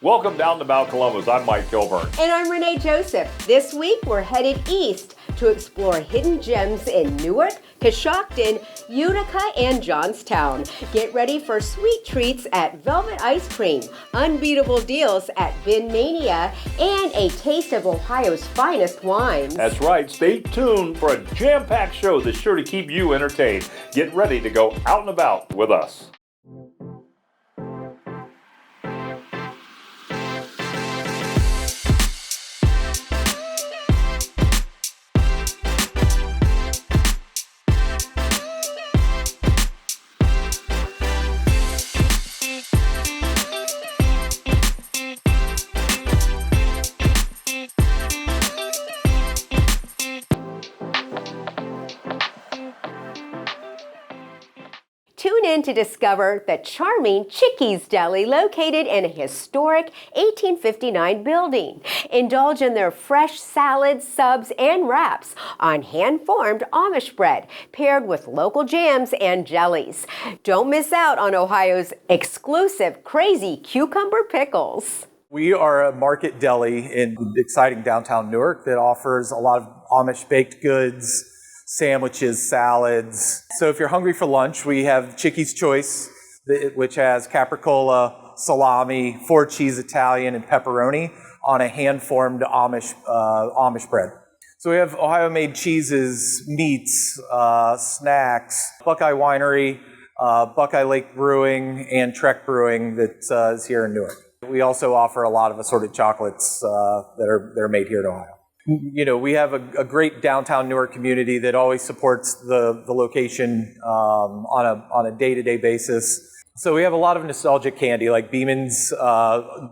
Welcome down to Mount Columbus. I'm Mike Kilburn. And I'm Renee Joseph. This week, we're headed east to explore hidden gems in Newark, Coshocton, Utica, and Johnstown. Get ready for sweet treats at Velvet Ice Cream, unbeatable deals at Bin Mania, and a taste of Ohio's finest wines. That's right. Stay tuned for a jam-packed show that's sure to keep you entertained. Get ready to go out and about with us. Tune in to discover the charming Chickies Deli located in a historic 1859 building. Indulge in their fresh salads, subs, and wraps on hand-formed Amish bread paired with local jams and jellies. Don't miss out on Ohio's exclusive crazy cucumber pickles. We are a market deli in exciting downtown Newark that offers a lot of Amish baked goods, sandwiches, salads. So if you're hungry for lunch, we have Chickies Choice, which has capricola, salami, 4-cheese Italian, and pepperoni on a hand-formed Amish bread. So we have Ohio-made cheeses, meats, snacks, Buckeye Winery, Buckeye Lake Brewing, and Trek Brewing that is here in Newark. We also offer a lot of assorted chocolates that are made here in Ohio. You know, we have a great downtown Newark community that always supports the location on a day-to-day basis. So we have a lot of nostalgic candy like Beeman's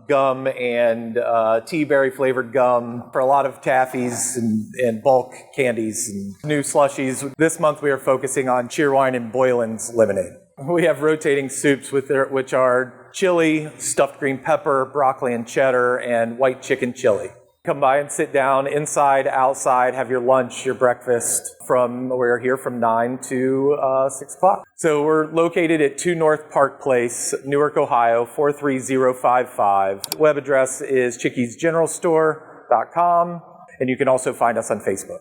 gum and tea-berry flavored gum, for a lot of taffies and bulk candies and new slushies. This month we are focusing on Cheerwine and Boylan's lemonade. We have rotating soups which are chili, stuffed green pepper, broccoli and cheddar, and white chicken chili. Come by and sit down inside, outside, have your lunch, your breakfast. We're here from 9 to 6 o'clock. So we're located at 2 North Park Place, Newark, Ohio, 43055. Web address is chickiesgeneralstore.com, and you can also find us on Facebook.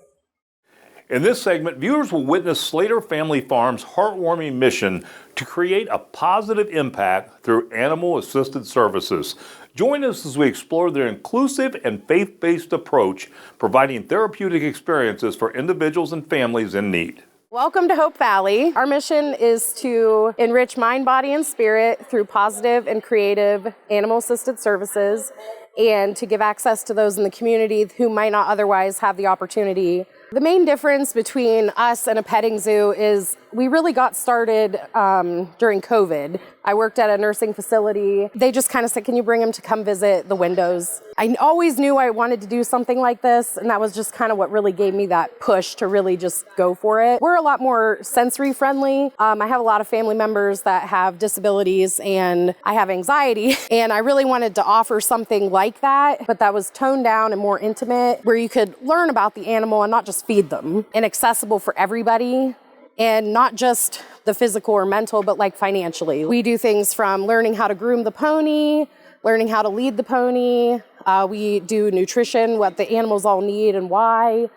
In this segment, viewers will witness Slater Family Farm's heartwarming mission to create a positive impact through animal-assisted services. Join us as we explore their inclusive and faith-based approach, providing therapeutic experiences for individuals and families in need. Welcome to Hope Valley. Our mission is to enrich mind, body, and spirit through positive and creative animal-assisted services, and to give access to those in the community who might not otherwise have the opportunity. The main difference between us and a petting zoo is we really got started during COVID. I worked at a nursing facility. They just kind of said, can you bring them to come visit the windows? I always knew I wanted to do something like this, and that was just kind of what really gave me that push to really just go for it. We're a lot more sensory friendly. I have a lot of family members that have disabilities, and I have anxiety, and I really wanted to offer something like that, but that was toned down and more intimate, where you could learn about the animal and not just feed them, and accessible for everybody. And not just the physical or mental, but like financially. We do things from learning how to groom the pony, learning how to lead the pony. We do nutrition, what the animals all need and why.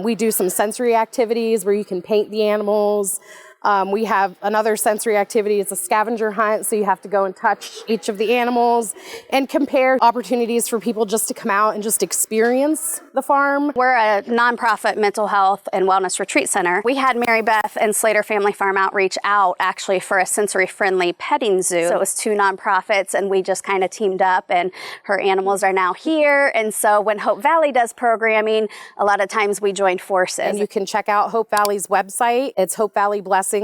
We do some sensory activities where you can paint the animals. We have another sensory activity. It's a scavenger hunt, so you have to go and touch each of the animals and compare opportunities for people just to come out and just experience the farm. We're a nonprofit mental health and wellness retreat center. We had Mary Beth and Slater Family Farm Outreach out actually for a sensory-friendly petting zoo. So it was 2 nonprofits, and we just kind of teamed up, and her animals are now here. And so when Hope Valley does programming, a lot of times we join forces. And you can check out Hope Valley's website. It's hopevalleyblessings.org.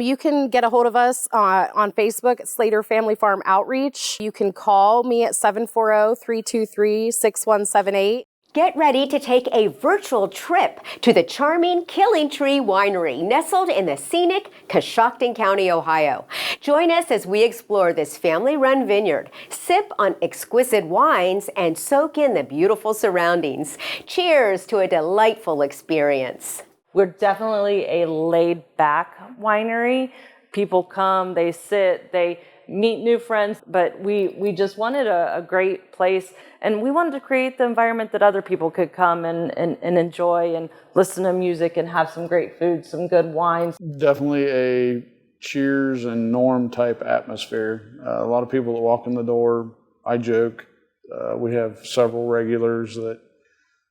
You can get a hold of us on Facebook at Slater Family Farm Outreach. You can call me at 740-323-6178. Get ready to take a virtual trip to the charming Killing Tree Winery, nestled in the scenic Coshocton County, Ohio. Join us as we explore this family-run vineyard, sip on exquisite wines, and soak in the beautiful surroundings. Cheers to a delightful experience. We're definitely a laid-back winery. People come, they sit, they meet new friends. But we just wanted a great place, and we wanted to create the environment that other people could come and enjoy and listen to music and have some great food, some good wines. Definitely a Cheers and Norm type atmosphere. A lot of people that walk in the door, I joke, we have several regulars that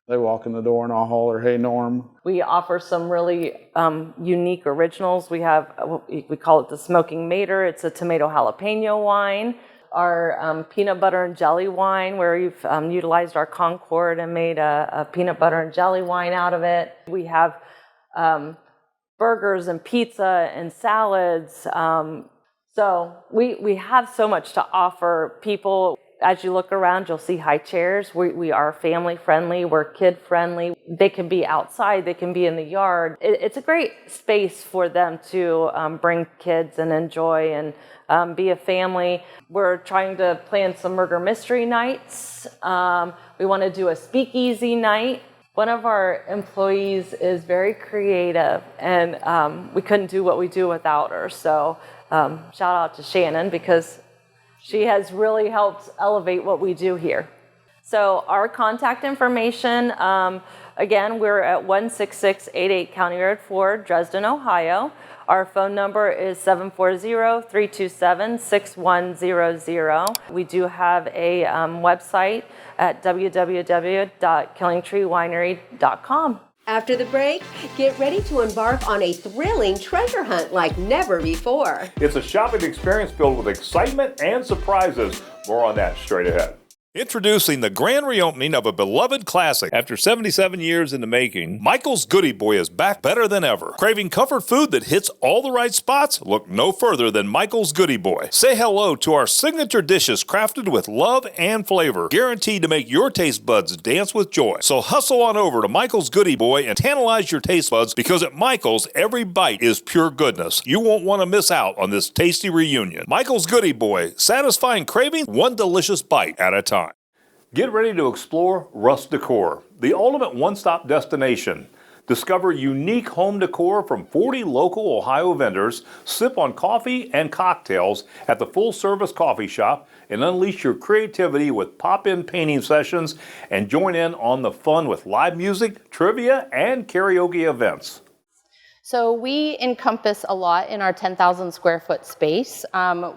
they walk in the door and I'll holler, "Hey, Norm." We offer some really unique originals. We call it the Smoking Mater. It's a tomato jalapeno wine. Our peanut butter and jelly wine, where we've utilized our Concord and made a peanut butter and jelly wine out of it. We have burgers and pizza and salads. So we have so much to offer people. As you look around, you'll see high chairs. We are family friendly. We're kid friendly. They can be outside. They can be in the yard. It's a great space for them to bring kids and enjoy and be a family. We're trying to plan some murder mystery nights. We want to do a speakeasy night. One of our employees is very creative, and we couldn't do what we do without her. So shout out to Shannon, because she has really helped elevate what we do here. So our contact information, again, we're at 16688 County Road 4, Dresden, Ohio. Our phone number is 740-327-6100. We do have a website at www.killingtreewinery.com. After the break, get ready to embark on a thrilling treasure hunt like never before. It's a shopping experience filled with excitement and surprises. More on that straight ahead. Introducing the grand reopening of a beloved classic. After 77 years in the making, Michael's Goody Boy is back better than ever. Craving comfort food that hits all the right spots? Look no further than Michael's Goody Boy. Say hello to our signature dishes crafted with love and flavor, guaranteed to make your taste buds dance with joy. So hustle on over to Michael's Goody Boy and tantalize your taste buds, because at Michael's, every bite is pure goodness. You won't want to miss out on this tasty reunion. Michael's Goody Boy, satisfying craving one delicious bite at a time. Get ready to explore Russ Decor, the ultimate one-stop destination. Discover unique home decor from 40 local Ohio vendors, sip on coffee and cocktails at the full-service coffee shop, and unleash your creativity with pop-in painting sessions, and join in on the fun with live music, trivia, and karaoke events. So we encompass a lot in our 10,000 square foot space.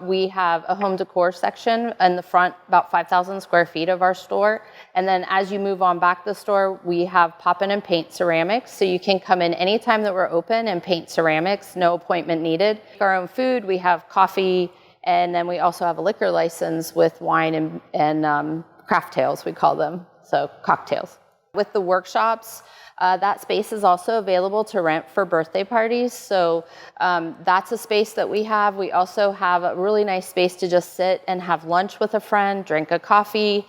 We have a home decor section in the front, about 5,000 square feet of our store. And then as you move on back the store, we have pop-in and paint ceramics. So you can come in anytime that we're open and paint ceramics, no appointment needed. Our own food, we have coffee, and then we also have a liquor license with wine and craft tails, we call them, so cocktails. With the workshops, that space is also available to rent for birthday parties. So that's a space that we have. We also have a really nice space to just sit and have lunch with a friend, drink a coffee.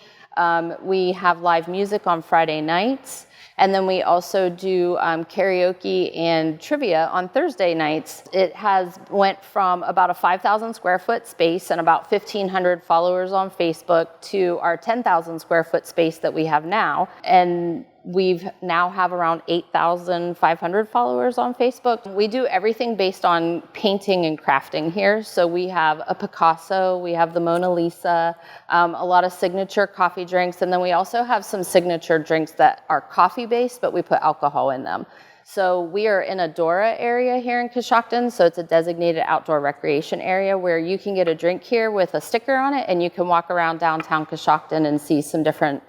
We have live music on Friday nights. And then we also do karaoke and trivia on Thursday nights. It has went from about a 5,000 square foot space and about 1,500 followers on Facebook to our 10,000 square foot space that we have now. And we've now have around 8,500 followers on Facebook. We do everything based on painting and crafting here. So we have a Picasso, we have the Mona Lisa, a lot of signature coffee drinks, and then we also have some signature drinks that are coffee-based, but we put alcohol in them. So we are in a DORA area here in Coshocton, so it's a designated outdoor recreation area where you can get a drink here with a sticker on it, and you can walk around downtown Coshocton and see some different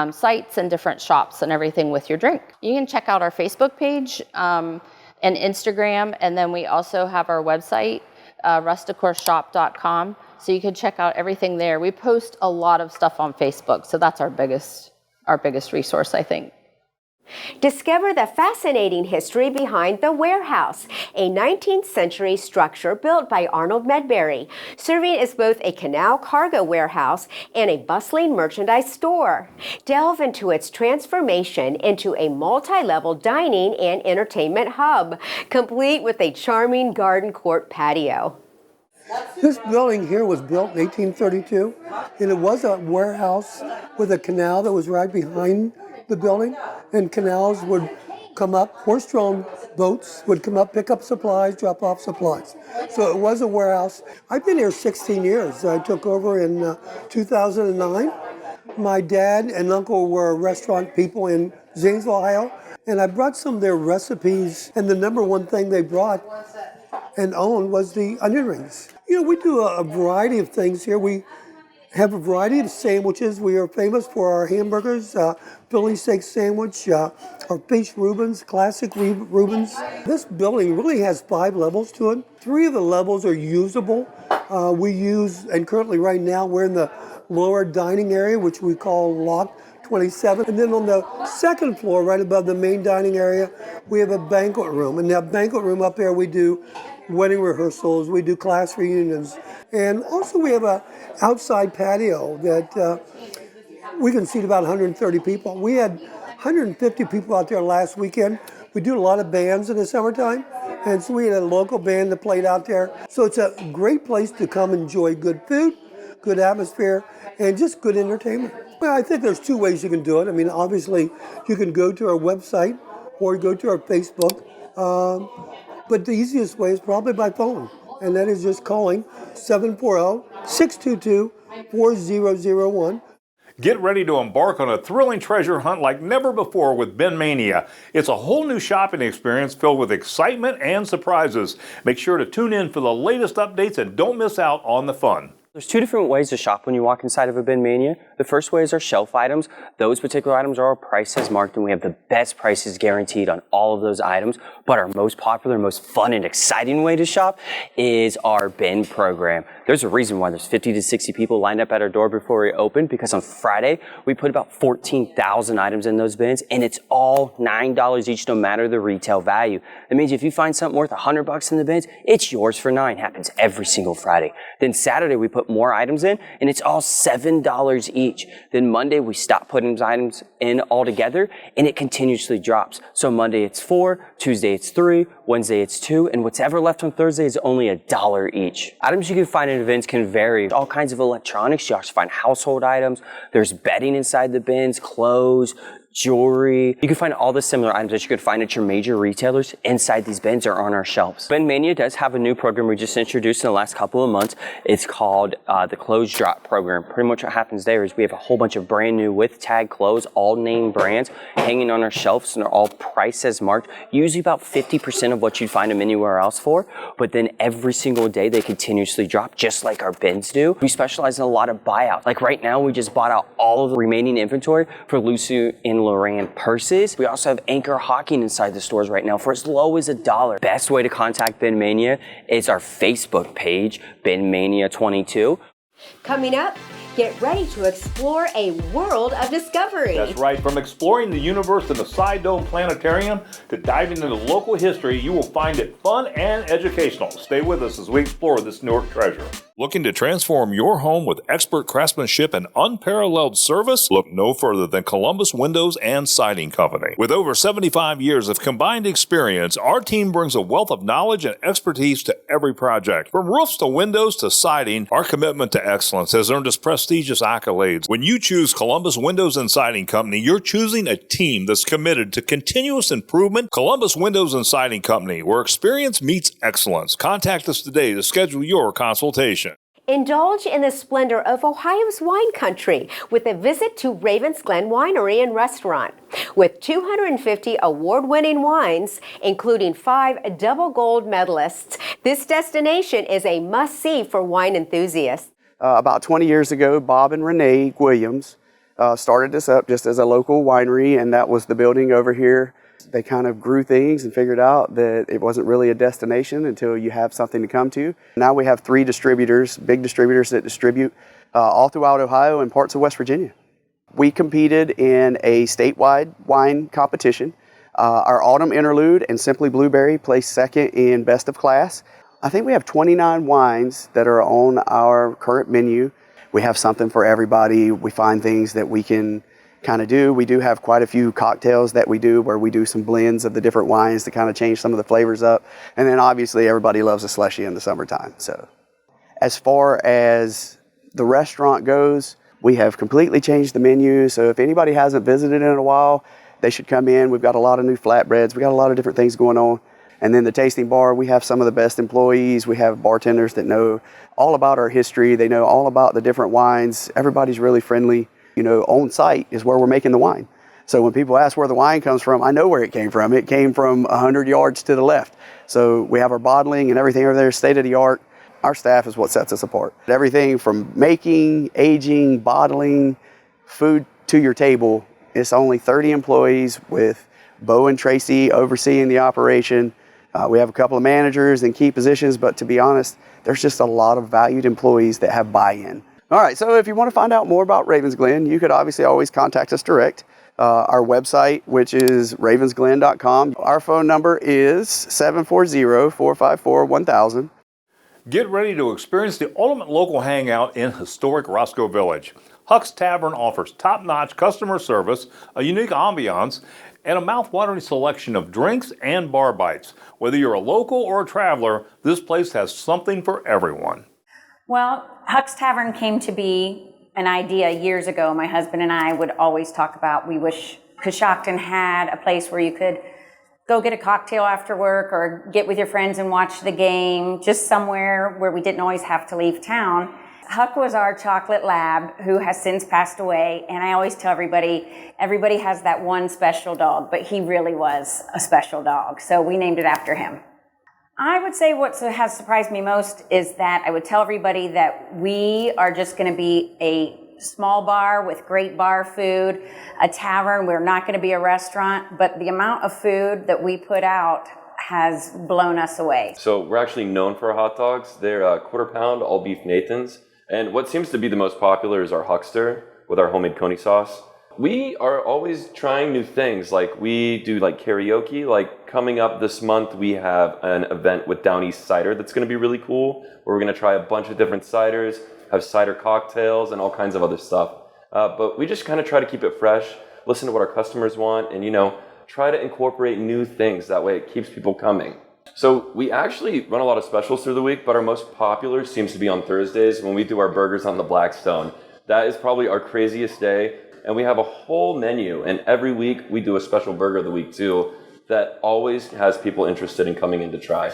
sites and different shops and everything with your drink. You can check out our Facebook page and Instagram, and then we also have our website, russdecorshop.com, so you can check out everything there. We post a lot of stuff on Facebook, so that's our biggest resource, I think. Discover the fascinating history behind the Warehouse, a 19th century structure built by Arnold Medbury, serving as both a canal cargo warehouse and a bustling merchandise store. Delve into its transformation into a multi-level dining and entertainment hub, complete with a charming garden court patio. This building here was built in 1832, and it was a warehouse with a canal that was right behind the building, and canals would come up, horse-drawn boats would come up, pick up supplies, drop off supplies. So it was a warehouse. I've been here 16 years. I took over in 2009. My dad and uncle were restaurant people in Zanesville, Ohio, and I brought some of their recipes, and the number one thing they brought and owned was the onion rings. You know, we do a variety of things here. We have a variety of sandwiches. We are famous for our hamburgers, Philly steak sandwich, our fish Rubens, classic Rubens. This building really has 5 levels to it. 3 of the levels are usable. We use, and currently right now, we're in the lower dining area, which we call Lock 27. And then on the second floor, right above the main dining area, we have a banquet room. In that banquet room up there, we do wedding rehearsals, we do class reunions, and also we have a outside patio that we can seat about 130 people. We had 150 people out there last weekend. We do a lot of bands in the summertime, and so we had a local band that played out there. So it's a great place to come enjoy good food, good atmosphere, and just good entertainment. Well, I think there's 2 ways you can do it. I mean, obviously, you can go to our website or go to our Facebook. But the easiest way is probably by phone, and that is just calling 740-622-4001. Get ready to embark on a thrilling treasure hunt like never before with Ben Mania. It's a whole new shopping experience filled with excitement and surprises. Make sure to tune in for the latest updates and don't miss out on the fun. There's 2 different ways to shop when you walk inside of a Ben Mania. The first way is our shelf items. Those particular items are our prices marked, and we have the best prices guaranteed on all of those items. But our most popular, most fun and exciting way to shop is our bin program. There's a reason why there's 50 to 60 people lined up at our door before we open, because on Friday, we put about 14,000 items in those bins, and it's all $9 each, no matter the retail value. That means if you find something worth $100 in the bins, it's yours for $9. Happens every single Friday. Then Saturday, we put more items in, and it's all $7 each. Then Monday, we stop putting those items in altogether, and it continuously drops. So Monday, it's $4, Tuesday, it's $3, Wednesday, it's $2, and what's ever left on Thursday is only $1 each. Items you can find in events can vary. All kinds of electronics. You also find household items. There's bedding inside the bins, clothes, jewelry. You can find all the similar items that you could find at your major retailers inside these bins or on our shelves. Ben Mania does have a new program we just introduced in the last couple of months. It's called the Clothes Drop Program. Pretty much what happens there is we have a whole bunch of brand new with tag clothes, all name brands, hanging on our shelves, and they're all priced as marked, usually about 50% of what you'd find them anywhere else for. But then every single day they continuously drop, just like our bins do. We specialize in a lot of buyouts. Like right now, we just bought out all of the remaining inventory for Lucy and Loran purses. We also have Anchor Hawking inside the stores right now for as low as $1. Best way to contact Ben Mania is our Facebook page, Ben Mania 22. Coming up, get ready to explore a world of discovery. That's right. From exploring the universe in the Side Dome Planetarium to diving into local history, you will find it fun and educational. Stay with us as we explore this Newark treasure. Looking to transform your home with expert craftsmanship and unparalleled service? Look no further than Columbus Windows and Siding Company. With over 75 years of combined experience, our team brings a wealth of knowledge and expertise to every project. From roofs to windows to siding, our commitment to excellence has earned us prestigious accolades. When you choose Columbus Windows and Siding Company, you're choosing a team that's committed to continuous improvement. Columbus Windows and Siding Company, where experience meets excellence. Contact us today to schedule your consultation. Indulge in the splendor of Ohio's wine country with a visit to Ravens Glen Winery and Restaurant. With 250 award-winning wines, including 5 double gold medalists, this destination is a must-see for wine enthusiasts. About 20 years ago, Bob and Renee Williams started this up just as a local winery, and that was the building over here. They kind of grew things and figured out that it wasn't really a destination until you have something to come to. Now we have 3 distributors, big distributors that distribute all throughout Ohio and parts of West Virginia. We competed in a statewide wine competition. Our Autumn Interlude and Simply Blueberry placed second in Best of Class. I think we have 29 wines that are on our current menu. We have something for everybody. We find things that we can kind of do. We do have quite a few cocktails that we do where we do some blends of the different wines to kind of change some of the flavors up. And then obviously everybody loves a slushie in the summertime. So as far as the restaurant goes, we have completely changed the menu. So if anybody hasn't visited in a while, they should come in. We've got a lot of new flatbreads. We got a lot of different things going on. And then the tasting bar, we have some of the best employees. We have bartenders that know all about our history. They know all about the different wines. Everybody's really friendly. You know, on site is where we're making the wine. So when people ask where the wine comes from, I know where it came from. It came from 100 yards to the left. So we have our bottling and everything over there, state of the art. Our staff is what sets us apart. Everything from making, aging, bottling, food to your table. It's only 30 employees with Bo and Tracy overseeing the operation. We have a couple of managers in key positions, but to be honest, there's just a lot of valued employees that have buy-in. All right, so if you want to find out more about Ravensglen, you could obviously always contact us direct. Our website, which is ravensglen.com. Our phone number is 740-454-1000. Get ready to experience the ultimate local hangout in historic Roscoe Village. Huck's Tavern offers top-notch customer service, a unique ambiance, and a mouth-watering selection of drinks and bar bites. Whether you're a local or a traveler, this place has something for everyone. Well, Huck's Tavern came to be an idea years ago. My husband and I would always talk about, we wish Coshocton had a place where you could go get a cocktail after work or get with your friends and watch the game, just somewhere where we didn't always have to leave town. Huck was our chocolate lab who has since passed away, and I always tell everybody has that one special dog, but he really was a special dog, so we named it after him. I would say what has surprised me most is that I would tell everybody that we are just going to be a small bar with great bar food, a tavern. We're not going to be a restaurant, but the amount of food that we put out has blown us away. So we're actually known for our hot dogs. They're quarter pound, all beef Nathans. And what seems to be the most popular is our Huckster with our homemade coney sauce. We are always trying new things. Like we do like karaoke. Like coming up this month, we have an event with Down East Cider that's going to be really cool, where we're going to try a bunch of different ciders, have cider cocktails and all kinds of other stuff. But we just kind of try to keep it fresh, listen to what our customers want, and try to incorporate new things. That way it keeps people coming. So we actually run a lot of specials through the week, but our most popular seems to be on Thursdays when we do our burgers on the Blackstone. That is probably our craziest day. And we have a whole menu, and every week we do a special burger of the week too that always has people interested in coming in to try.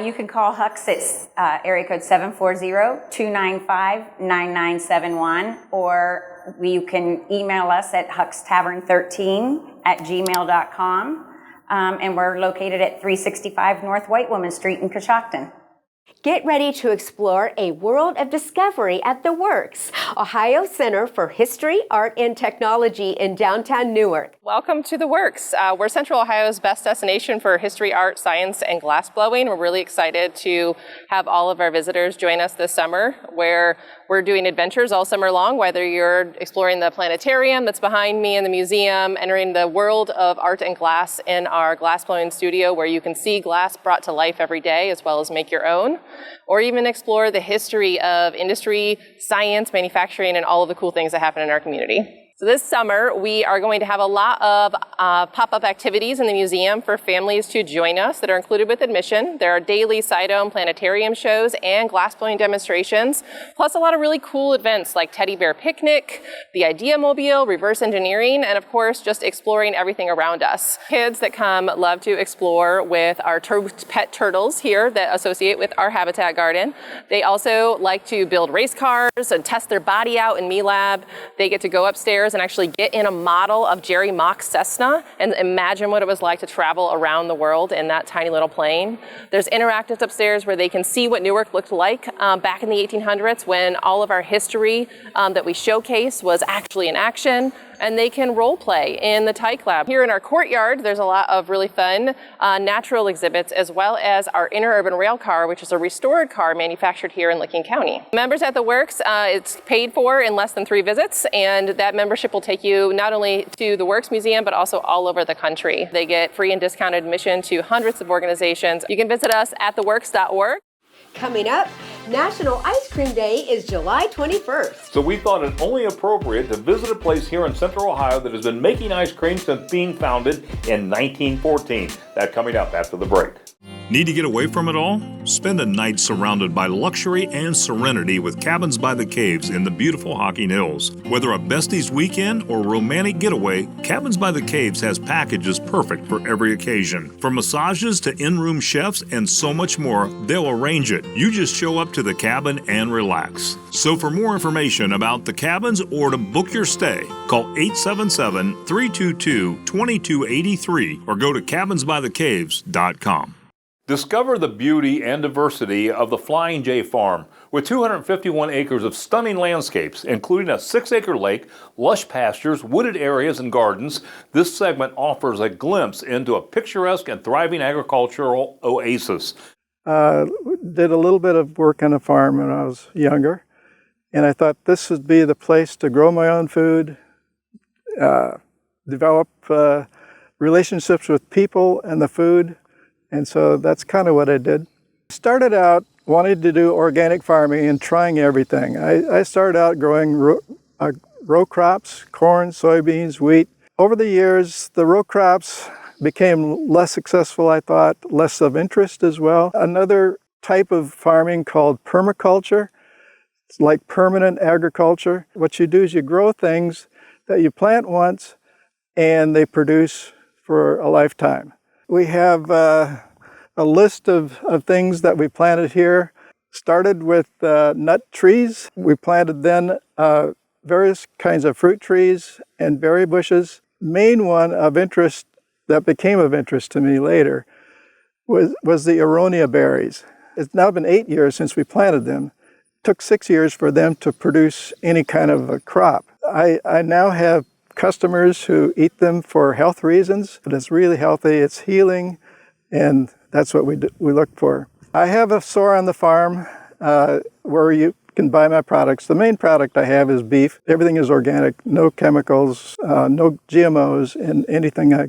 You can call Huck's at area code 740-295-9971, or you can email us at huckstavern13@gmail.com, and we're located at 365 North White Woman Street in Coshocton. Get ready to explore a world of discovery at The Works, Ohio Center for History, Art, and Technology in downtown Newark. Welcome to The Works. We're Central Ohio's best destination for history, art, science, and glassblowing. We're really excited to have all of our visitors join us this summer, where we're doing adventures all summer long, whether you're exploring the planetarium that's behind me in the museum, entering the world of art and glass in our glassblowing studio, where you can see glass brought to life every day, as well as make your own, or even explore the history of industry, science, manufacturing, and all of the cool things that happen in our community. So this summer, we are going to have a lot of pop-up activities in the museum for families to join us that are included with admission. There are daily Sidome planetarium shows and glassblowing demonstrations, plus a lot of really cool events like Teddy Bear Picnic, the Idea Mobile, reverse engineering, and of course, just exploring everything around us. Kids that come love to explore with our pet turtles here that associate with our habitat garden. They also like to build race cars and test their body out in MeLab. They get to go upstairs and actually get in a model of Jerry Mock's Cessna and imagine what it was like to travel around the world in that tiny little plane. There's interactives upstairs where they can see what Newark looked like back in the 1800s, when all of our history that we showcase was actually in action. And they can role play in the Tyke Lab. Here in our courtyard, there's a lot of really fun natural exhibits, as well as our interurban rail car, which is a restored car manufactured here in Licking County. Members at The Works, it's paid for in less than 3 visits, and that membership will take you not only to the Works Museum, but also all over the country. They get free and discounted admission to hundreds of organizations. You can visit us at theworks.org. Coming up, National Ice Cream Day is July 21st. So we thought it only appropriate to visit a place here in Central Ohio that has been making ice cream since being founded in 1914. That coming up after the break. Need to get away from it all? Spend a night surrounded by luxury and serenity with Cabins by the Caves in the beautiful Hocking Hills. Whether a besties weekend or romantic getaway, Cabins by the Caves has packages perfect for every occasion. From massages to in-room chefs and so much more, they'll arrange it. You just show up to the cabin and relax. So for more information about the cabins or to book your stay, call 877-322-2283 or go to cabinsbythecaves.com. Discover the beauty and diversity of the Flying J Farm. With 251 acres of stunning landscapes, including a 6-acre lake, lush pastures, wooded areas, and gardens, this segment offers a glimpse into a picturesque and thriving agricultural oasis. Did a little bit of work on a farm when I was younger, and I thought this would be the place to grow my own food, develop relationships with people and the food. And so that's kind of what I did. Started out wanting to do organic farming and trying everything. I started out growing row crops, corn, soybeans, wheat. Over the years, the row crops became less successful, I thought, less of interest as well. Another type of farming called permaculture. It's like permanent agriculture. What you do is you grow things that you plant once and they produce for a lifetime. We have a list of things that we planted here. Started with nut trees. We planted then various kinds of fruit trees and berry bushes. Main one of interest that became of interest to me later was the aronia berries. It's now been 8 years since we planted them. It took 6 years for them to produce any kind of a crop. I now have customers who eat them for health reasons. It's really healthy, it's healing, and that's what we look for. I have a store on the farm where you can buy my products. The main product I have is beef. Everything is organic, no chemicals, no GMOs in anything I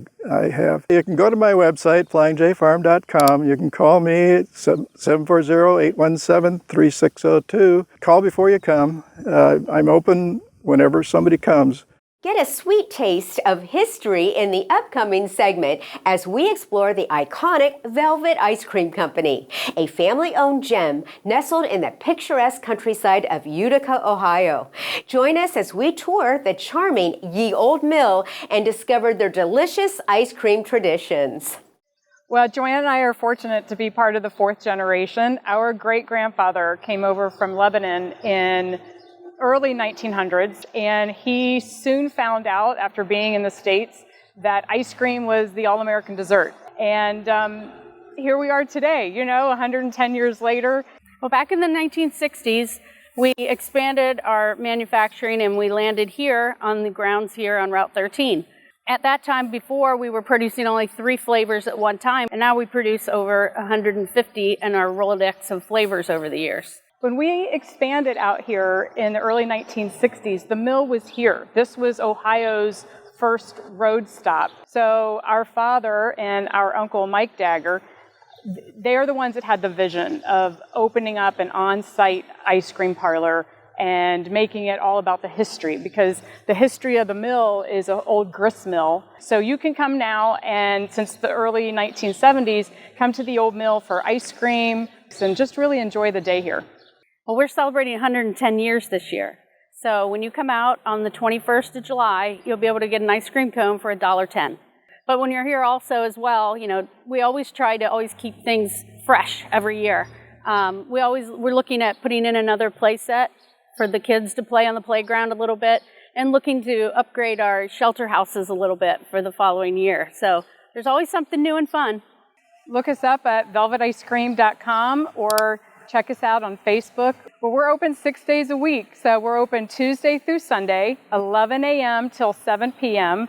have. You can go to my website, flyingjfarm.com. You can call me at 740-817-3602. Call before you come. I'm open whenever somebody comes. Get a sweet taste of history in the upcoming segment as we explore the iconic Velvet Ice Cream Company, a family-owned gem nestled in the picturesque countryside of Utica, Ohio. Join us as we tour the charming Ye Old Mill and discover their delicious ice cream traditions. Well, Joanne and I are fortunate to be part of the 4th generation. Our great-grandfather came over from Lebanon in early 1900s, and he soon found out, after being in the States, that ice cream was the all-American dessert. And here we are today, 110 years later. Well, back in the 1960s, we expanded our manufacturing and we landed here on the grounds here on Route 13. At that time, before, we were producing only 3 flavors at one time, and now we produce over 150 in our Rolodex of flavors over the years. When we expanded out here in the early 1960s, the mill was here. This was Ohio's first road stop. So our father and our uncle Mike Dagger, they are the ones that had the vision of opening up an on-site ice cream parlor and making it all about the history, because the history of the mill is an old grist mill. So you can come now, and since the early 1970s, come to the old mill for ice cream and just really enjoy the day here. Well, we're celebrating 110 years this year. So when you come out on the 21st of July, you'll be able to get an ice cream cone for $1.10. But when you're here also as well, we always try to keep things fresh every year. We're looking at putting in another play set for the kids to play on the playground a little bit, and looking to upgrade our shelter houses a little bit for the following year. So there's always something new and fun. Look us up at velveticecream.com or check us out on Facebook. Well, we're open 6 days a week. So we're open Tuesday through Sunday, 11 a.m. till 7 p.m.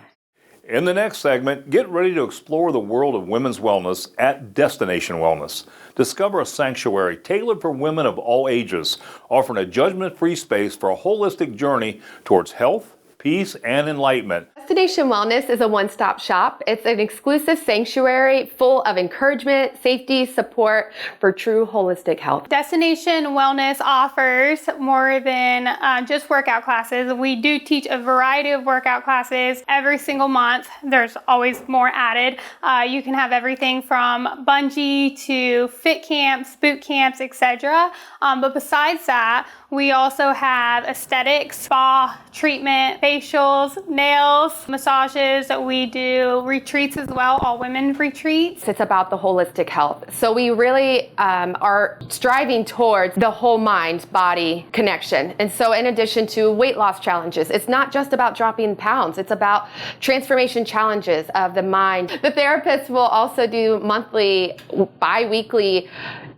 In the next segment, get ready to explore the world of women's wellness at Destination Wellness. Discover a sanctuary tailored for women of all ages, offering a judgment-free space for a holistic journey towards health, peace, and enlightenment. Destination Wellness is a one-stop shop. It's an exclusive sanctuary full of encouragement, safety, support for true holistic health. Destination Wellness offers more than just workout classes. We do teach a variety of workout classes every single month. There's always more added. You can have everything from bungee to fit camps, boot camps, etc. But besides that, we also have aesthetics, spa treatment, facials, nails, massages. We do retreats as well, all women retreats. It's about the holistic health. So we really are striving towards the whole mind-body connection. And so in addition to weight loss challenges, it's not just about dropping pounds. It's about transformation challenges of the mind. The therapists will also do monthly, bi-weekly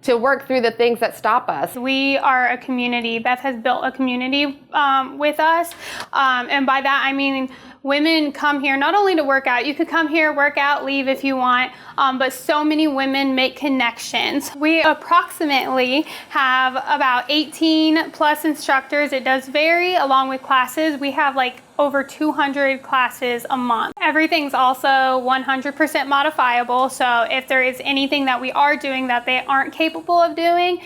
to work through the things that stop us. We are a community. Beth has built a community with us. And by that, I mean, women come here not only to work out, you could come here, work out, leave if you want, but so many women make connections. We approximately have about 18 plus instructors. It does vary along with classes. We have like over 200 classes a month. Everything's also 100% modifiable, so if there is anything that we are doing that they aren't capable of doing,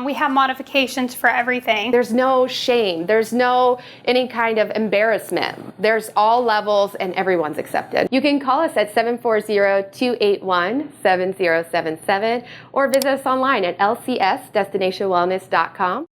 we have modifications for everything. There's no shame. There's no any kind of embarrassment. There's all levels and everyone's accepted. You can call us at 740-281-7077 or visit us online at lcsdestinationwellness.com.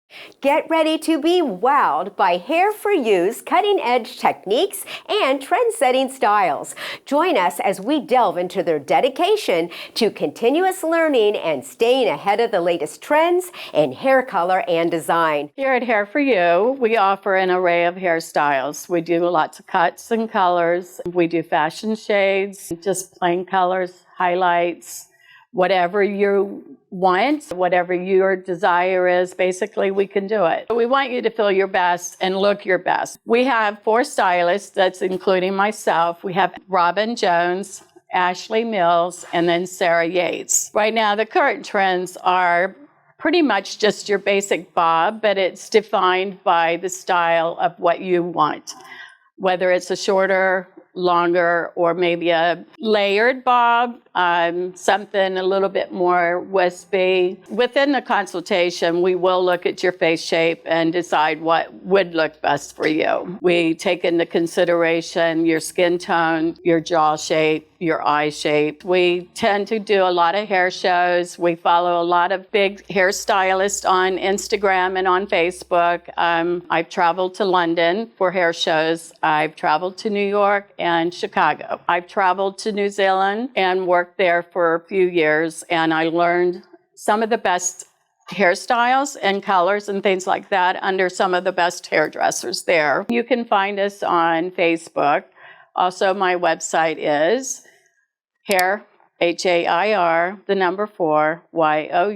Get ready to be wowed by Hair for You's cutting-edge techniques and trend-setting styles. Join us as we delve into their dedication to continuous learning and staying ahead of the latest trends in hair color and design. Here at Hair for You, we offer an array of hairstyles. We do lots of cuts and colors. We do fashion shades, just plain colors, highlights, whatever you want, whatever your desire is, basically we can do it. We want you to feel your best and look your best. We have 4 stylists, that's including myself. We have Robin Jones, Ashley Mills, and then Sarah Yates. Right now the current trends are pretty much just your basic bob, but it's defined by the style of what you want, whether it's a shorter, longer, or maybe a layered bob, something a little bit more wispy. Within the consultation, we will look at your face shape and decide what would look best for you. We take into consideration your skin tone, your jaw shape, your eye shape. We tend to do a lot of hair shows. We follow a lot of big hairstylists on Instagram and on Facebook. I've traveled to London for hair shows. I've traveled to New York and Chicago. I've traveled to New Zealand and worked there for a few years, and I learned some of the best hairstyles and colors and things like that under some of the best hairdressers there. You can find us on Facebook. Also, my website is hair, HAIR, 4,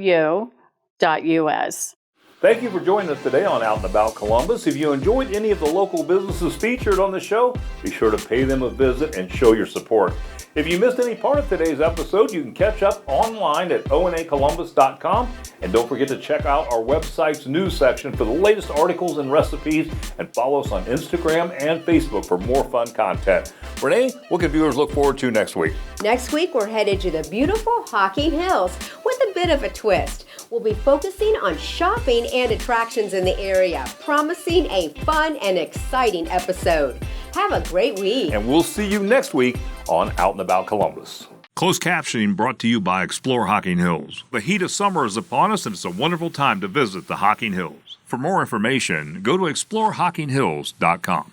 YOU.US. Thank you for joining us today on Out and About Columbus. If you enjoyed any of the local businesses featured on the show, be sure to pay them a visit and show your support. If you missed any part of today's episode, you can catch up online at onacolumbus.com. And don't forget to check out our website's news section for the latest articles and recipes, and follow us on Instagram and Facebook for more fun content. Renee, what can viewers look forward to next week? Next week, we're headed to the beautiful Hocking Hills with a bit of a twist. We'll be focusing on shopping and attractions in the area, promising a fun and exciting episode. Have a great week. And we'll see you next week on Out and About Columbus. Closed captioning brought to you by Explore Hocking Hills. The heat of summer is upon us, and it's a wonderful time to visit the Hocking Hills. For more information, go to exploreHockingHills.com.